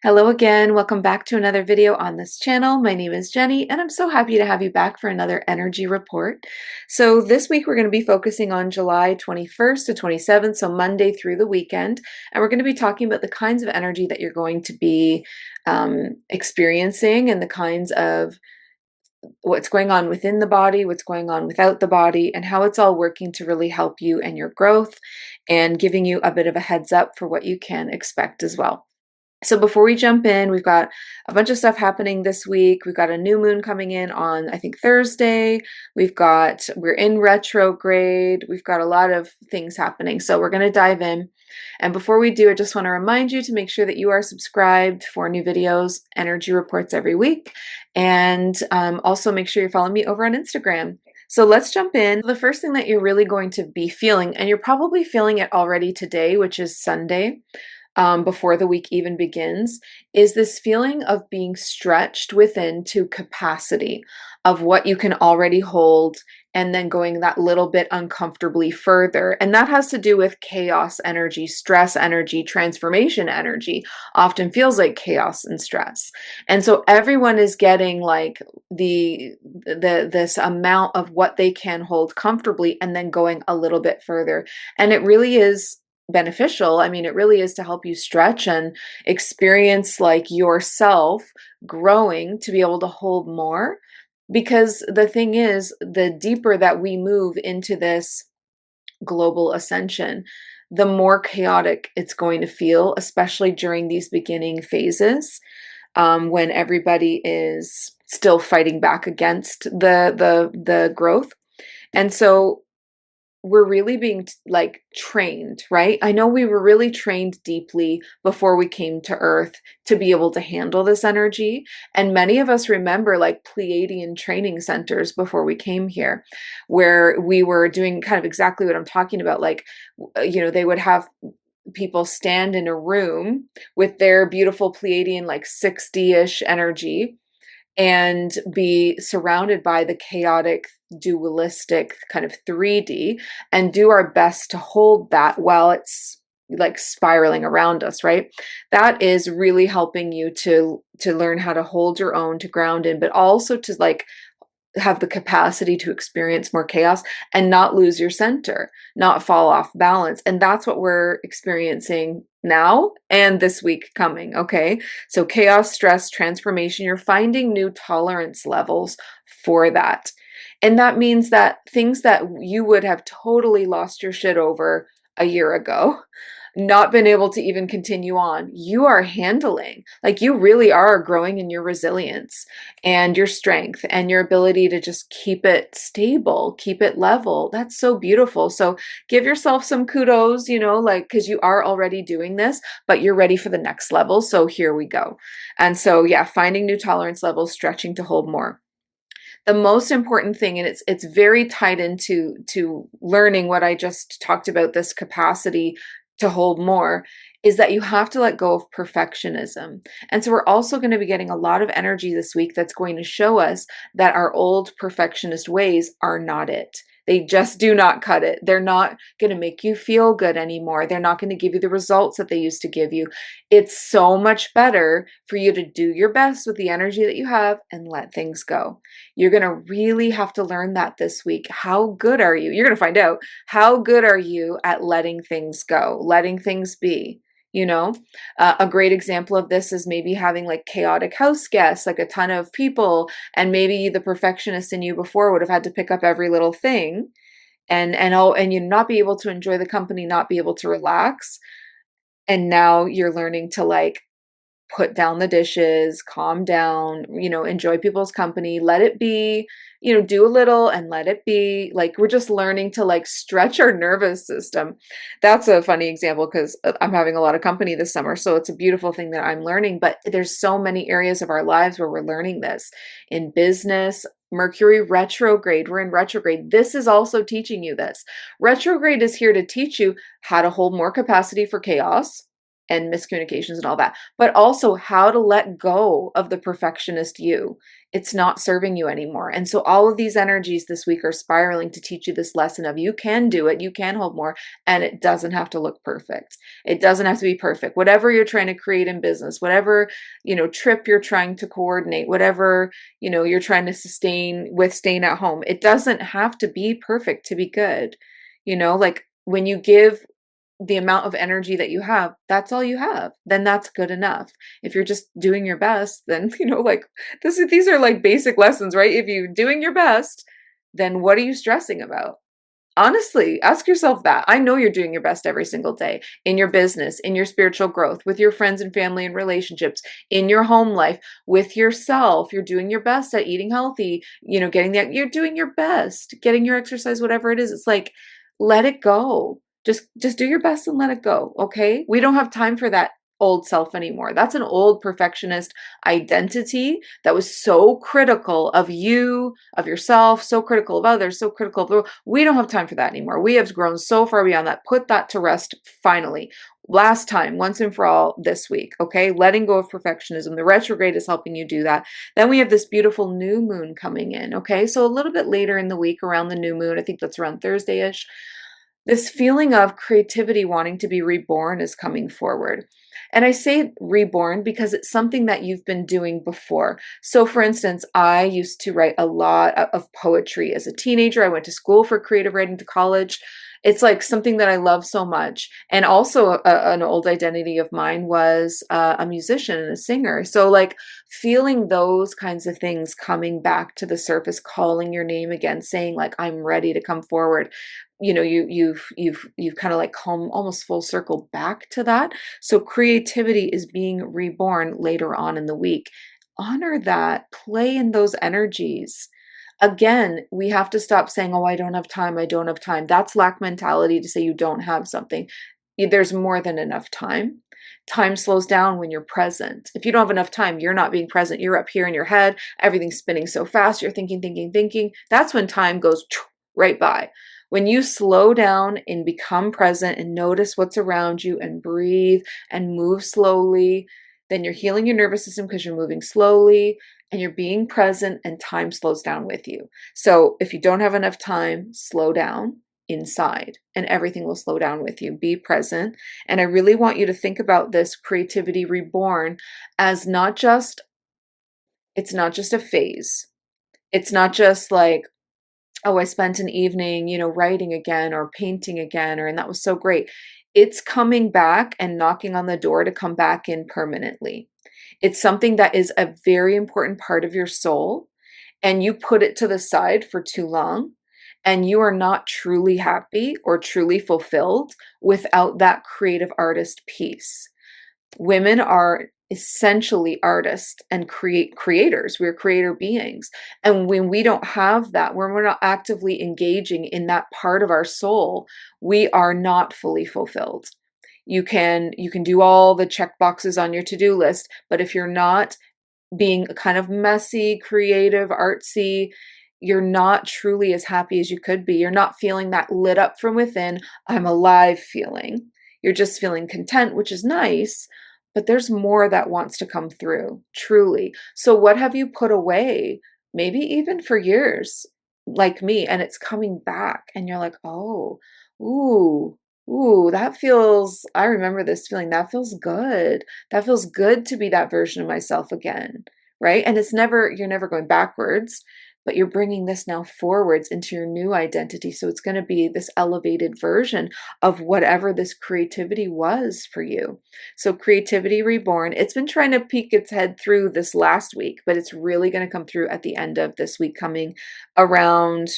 Hello again. Welcome back to another video on this channel. My name is Jenny, and I'm so happy to have you back for another energy report. So this week we're going to be focusing on July 21st to 27th, so Monday through the weekend, and we're going to be talking about the kinds of energy that you're going to be experiencing and the kinds of what's going on within the body, what's going on without the body, and how it's all working to really help you and your growth and giving you a bit of a heads up for what you can expect as well. So before we jump in, we've got a bunch of stuff happening this week. We've got a new moon coming in on, I think, Thursday. We're in retrograde. We've got a lot of things happening. So we're going to dive in. And before we do, I just want to remind you to make sure that you are subscribed for new videos, energy reports every week. And also make sure you're following me over on Instagram. So let's jump in. The first thing that you're really going to be feeling, and you're probably feeling it already today, which is Sunday, before the week even begins, is this feeling of being stretched within to capacity of what you can already hold and then going that little bit uncomfortably further. And that has to do with chaos energy, stress energy, transformation energy. Often feels like chaos and stress. And so everyone is getting like this amount of what they can hold comfortably and then going a little bit further. And it really is beneficial. I mean, it really is to help you stretch and experience like yourself growing to be able to hold more. Because the thing is, the deeper that we move into this global ascension, the more chaotic it's going to feel, especially during these beginning phases, when everybody is still fighting back against the growth. And so we're really being like trained, right? I know we were really trained deeply before we came to Earth to be able to handle this energy. And many of us remember like Pleiadian training centers before we came here, where we were doing kind of exactly what I'm talking about. Like, they would have people stand in a room with their beautiful Pleiadian, like 60-ish energy, and be surrounded by the chaotic, dualistic kind of 3D and do our best to hold that while it's like spiraling around us, right? That is really helping you to learn how to hold your own, to ground in, but also to like have the capacity to experience more chaos and not lose your center, not fall off balance. And that's what we're experiencing now and this week coming. Okay. So chaos, stress, transformation, you're finding new tolerance levels for that. And that means that things that you would have totally lost your shit over a year ago, not been able to even continue on, you are handling. Like, you really are growing in your resilience and your strength and your ability to just keep it stable, keep it level. That's so beautiful. So give yourself some kudos, like, because you are already doing this, but you're ready for the next level. So here we go. And so, yeah, finding new tolerance levels, stretching to hold more. The most important thing, and it's very tied into learning what I just talked about, this capacity to hold more, is that you have to let go of perfectionism. And so we're also going to be getting a lot of energy this week that's going to show us that our old perfectionist ways are not it. They just do not cut it. They're not going to make you feel good anymore. They're not going to give you the results that they used to give you. It's so much better for you to do your best with the energy that you have and let things go. You're going to really have to learn that this week. How good are you? You're going to find out. How good are you at letting things go, letting things be? A great example of this is maybe having like chaotic house guests, like a ton of people, and maybe the perfectionist in you before would have had to pick up every little thing and you not be able to enjoy the company, not be able to relax. And now you're learning to like put down the dishes, calm down, enjoy people's company, let it be, do a little and let it be. Like, we're just learning to like stretch our nervous system. That's a funny example because I'm having a lot of company this summer. So it's a beautiful thing that I'm learning, but there's so many areas of our lives where we're learning this. In business, Mercury retrograde, we're in retrograde. This is also teaching you this. Retrograde is here to teach you how to hold more capacity for chaos and miscommunications and all that, but also how to let go of the perfectionist you. It's not serving you anymore. And so all of these energies this week are spiraling to teach you this lesson of you can do it, you can hold more, and it doesn't have to look perfect. It doesn't have to be perfect. Whatever you're trying to create in business, whatever, trip you're trying to coordinate, whatever, you're trying to sustain with staying at home, it doesn't have to be perfect to be good. Like when you give the amount of energy that you have, that's all you have, then that's good enough. If you're just doing your best, then, like these are like basic lessons, right? If you're doing your best, then what are you stressing about? Honestly, ask yourself that. I know you're doing your best every single day in your business, in your spiritual growth, with your friends and family and relationships, in your home life, with yourself. You're doing your best at eating healthy, getting that. You're doing your best, getting your exercise, whatever it is. It's like, let it go. Just do your best and let it go. Okay. We don't have time for that old self anymore. That's an old perfectionist identity that was so critical of you, of yourself, so critical of others, so critical of the world. We don't have time for that anymore. We have grown so far beyond that. Put that to rest finally. Last time, once and for all this week, okay? Letting go of perfectionism. The retrograde is helping you do that. Then we have this beautiful new moon coming in, okay? So a little bit later in the week around the new moon, I think that's around Thursday-ish, this feeling of creativity wanting to be reborn is coming forward. And I say reborn because it's something that you've been doing before. So, for instance, I used to write a lot of poetry as a teenager. I went to school for creative writing to college. It's like something that I love so much. And also, an old identity of mine was a musician and a singer. So, like, feeling those kinds of things coming back to the surface, calling your name again, saying, like, I'm ready to come forward. You've kind of like come almost full circle back to that. So creativity is being reborn later on in the week. Honor that, play in those energies. Again, we have to stop saying, oh, I don't have time, I don't have time. That's lack mentality to say you don't have something. There's more than enough time. Time slows down when you're present. If you don't have enough time, you're not being present. You're up here in your head, everything's spinning so fast, you're thinking, thinking, thinking. That's when time goes right by. When you slow down and become present and notice what's around you and breathe and move slowly, then you're healing your nervous system because you're moving slowly and you're being present, and time slows down with you. So if you don't have enough time, slow down inside and everything will slow down with you. Be present. And I really want you to think about this creativity reborn as it's not just a phase. It's not just like, oh, I spent an evening, writing again or painting again, and that was so great. It's coming back and knocking on the door to come back in permanently. It's something that is a very important part of your soul, and you put it to the side for too long, and you are not truly happy or truly fulfilled without that creative artist piece. Women are essentially artists and creators. We're creator beings. And when we don't have that, when we're not actively engaging in that part of our soul, we are not fully fulfilled. You can do all the check boxes on your to-do list, but if you're not being kind of messy, creative, artsy, you're not truly as happy as you could be. You're not feeling that lit up from within, I'm alive feeling. You're just feeling content, which is nice, but there's more that wants to come through, truly. So, what have you put away, maybe even for years, like me, and it's coming back, and you're like, oh, ooh, ooh, I remember this feeling. That feels good. That feels good to be that version of myself again, right? And you're never going backwards, but you're bringing this now forwards into your new identity. So it's going to be this elevated version of whatever this creativity was for you. So creativity reborn, it's been trying to peek its head through this last week, but it's really going to come through at the end of this week, coming around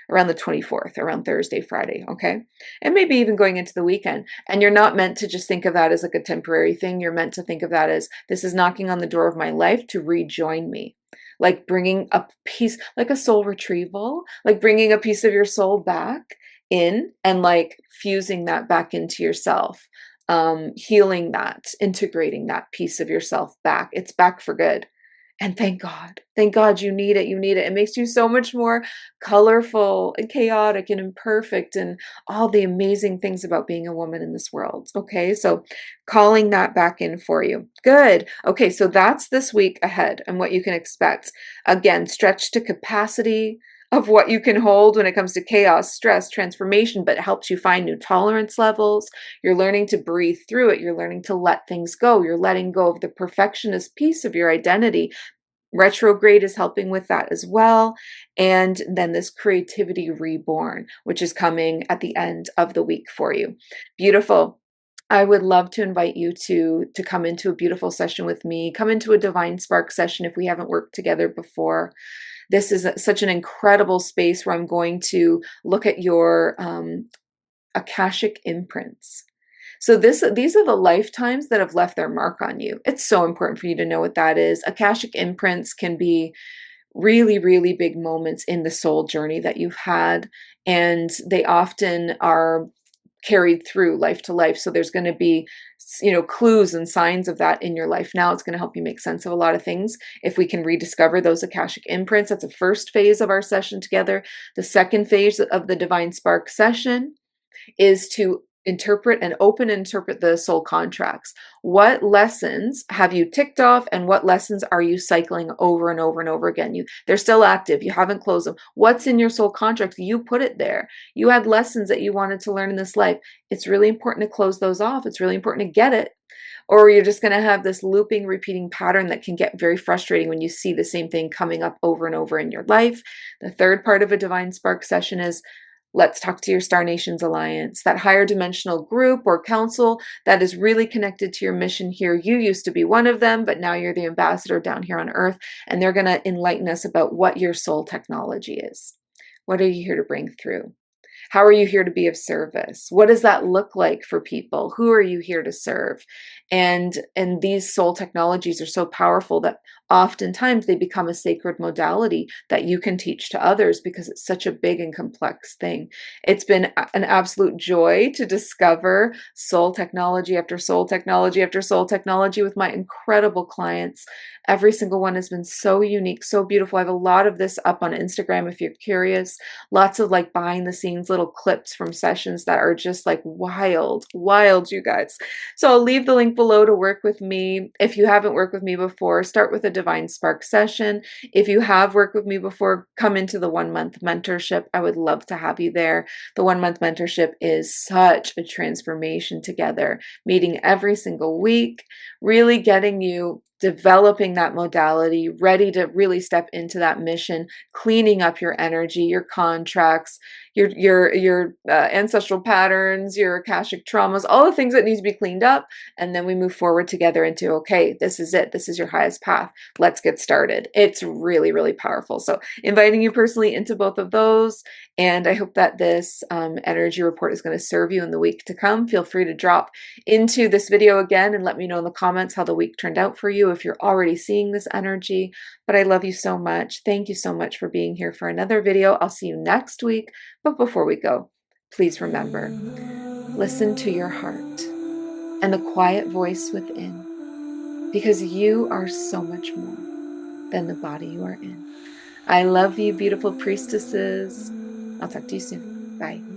the 24th, around Thursday, Friday, okay? And maybe even going into the weekend. And you're not meant to just think of that as like a temporary thing. You're meant to think of that as, this is knocking on the door of my life to rejoin me. Like bringing a piece, like a soul retrieval, like bringing a piece of your soul back in and like fusing that back into yourself, healing that, integrating that piece of yourself back. It's back for good. And thank God you need it. You need it. It makes you so much more colorful and chaotic and imperfect and all the amazing things about being a woman in this world. Okay, so calling that back in for you. Good. Okay, so that's this week ahead and what you can expect. Again, stretch to capacity of what you can hold when it comes to chaos, stress, transformation, but it helps you find new tolerance levels. You're learning to breathe through it. You're learning to let things go. You're letting go of the perfectionist piece of your identity. Retrograde is helping with that as well. And then this creativity reborn, which is coming at the end of the week for you. Beautiful. I would love to invite you to come into a beautiful session with me. Come into a Divine Spark session if we haven't worked together before. This is such an incredible space where I'm going to look at your Akashic imprints. So these are the lifetimes that have left their mark on you. It's so important for you to know what that is. Akashic imprints can be really, really big moments in the soul journey that you've had, and they often are carried through life to life. So there's going to be, clues and signs of that in your life now. It's going to help you make sense of a lot of things if we can rediscover those Akashic imprints. That's the first phase of our session together. The second phase of the Divine Spark session is to interpret the soul contracts. What lessons have you ticked off and what lessons are you cycling over and over and over again? They're still active. You haven't closed them. What's in your soul contract? You put it there. You had lessons that you wanted to learn in this life. It's really important to close those off. It's really important to get it. Or you're just going to have this looping, repeating pattern that can get very frustrating when you see the same thing coming up over and over in your life. The third part of a Divine Spark session is let's talk to your Star Nations Alliance, that higher dimensional group or council that is really connected to your mission here. You used to be one of them, but now you're the ambassador down here on Earth, and they're going to enlighten us about what your soul technology is. What are you here to bring through? How are you here to be of service? What does that look like for people? Who are you here to serve? And these soul technologies are so powerful that oftentimes they become a sacred modality that you can teach to others because it's such a big and complex thing. It's been an absolute joy to discover soul technology after soul technology after soul technology with my incredible clients. Every single one has been so unique, so beautiful. I have a lot of this up on Instagram if you're curious. Lots of like behind the scenes little clips from sessions that are just like wild, you guys. So I'll leave the link below to work with me. If you haven't worked with me before, start with a Divine Spark session. If you have worked with me before, come into the 1-month mentorship. I would love to have you there. The 1-month mentorship is such a transformation together, meeting every single week, really getting you developing that modality, ready to really step into that mission, cleaning up your energy, your contracts, your ancestral patterns, your Akashic traumas, all the things that need to be cleaned up. And then we move forward together into, okay, this is it. This is your highest path. Let's get started. It's really, really powerful. So inviting you personally into both of those. And I hope that this energy report is going to serve you in the week to come. Feel free to drop into this video again and let me know in the comments how the week turned out for you if you're already seeing this energy. But I love you so much. Thank you so much for being here for another video. I'll see you next week. But before we go, please remember, listen to your heart and the quiet voice within, because you are so much more than the body you are in. I love you, beautiful priestesses. I'll talk to you soon. Bye.